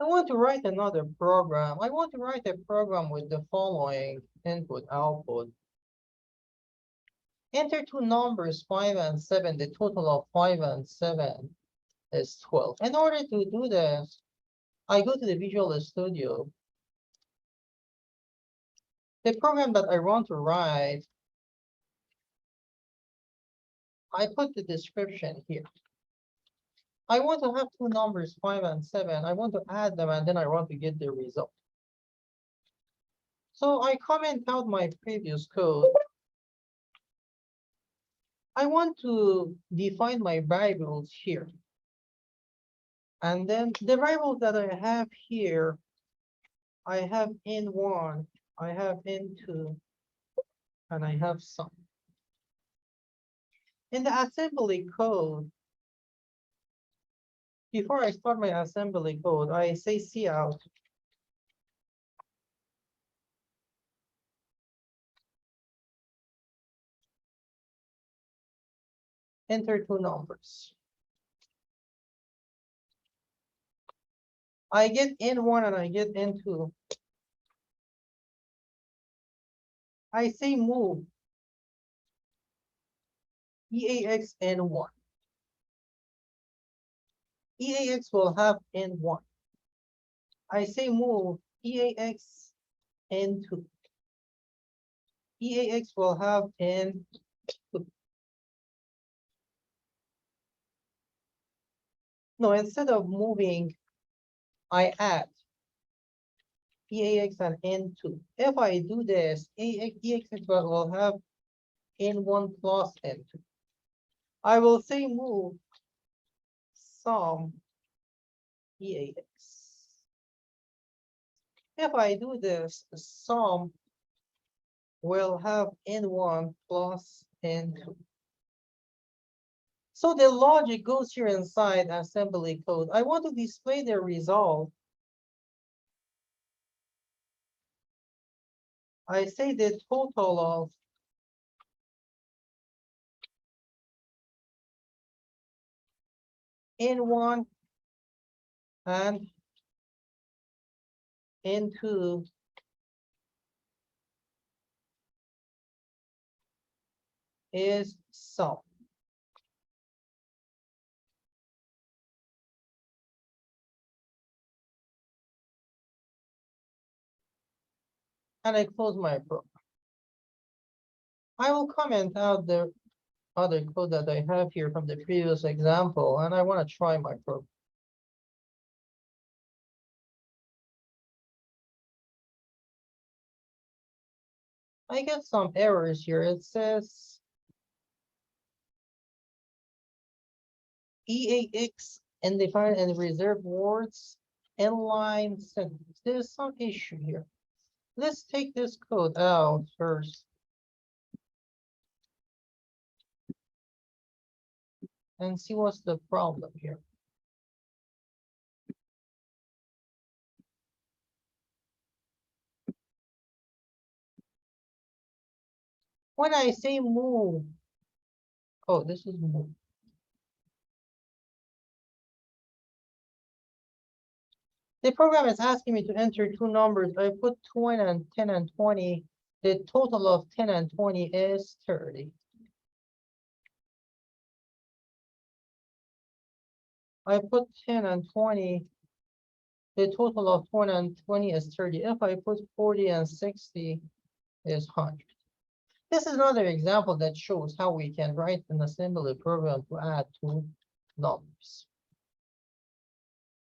I want to write another program. I want to write a program with the following input output. Enter two numbers, 5 and 7. The total of 5 and 7 is 12. In order to do this, I go to the Visual Studio. The program that I want to write, I put the description here. I want to have two numbers, 5 and 7. I want to add them, and then I want to get the result. So I comment out my previous code. I want to define my variables here. And then the variables that I have here, I have in1, I have in2, and I have sum. In the assembly code, before I start my assembly code, I say cout. Enter two numbers. I get in1 and I get in2. I say move EAX N1. EAX will have N1. I say move EAX N2. EAX will have N2. No, instead of moving, I add EAX and N2. If I do this, EAX will have N1 plus N2. I will say move sum EAX. If I do this, sum will have N1 plus N2. So the logic goes here inside assembly code. I want to display the result. I say the total of N1 and N2 is sum. And I close my program. I will comment out the other code that I have here from the previous example, and I want to try my program. I get some errors here. It says EAX undefined and reserved words inline sentence. There's some issue here. Let's take this code out first. And see what's the problem here. When I say move, oh, this is move. The program is asking me to enter two numbers. I put 20 and 10 and 20. The total of 10 and 20 is 30. I put 10 and 20. The total of 20 and 20 is 30. If I put 40 and 60 is 100. This is another example that shows how we can write an assembly program to add two numbers.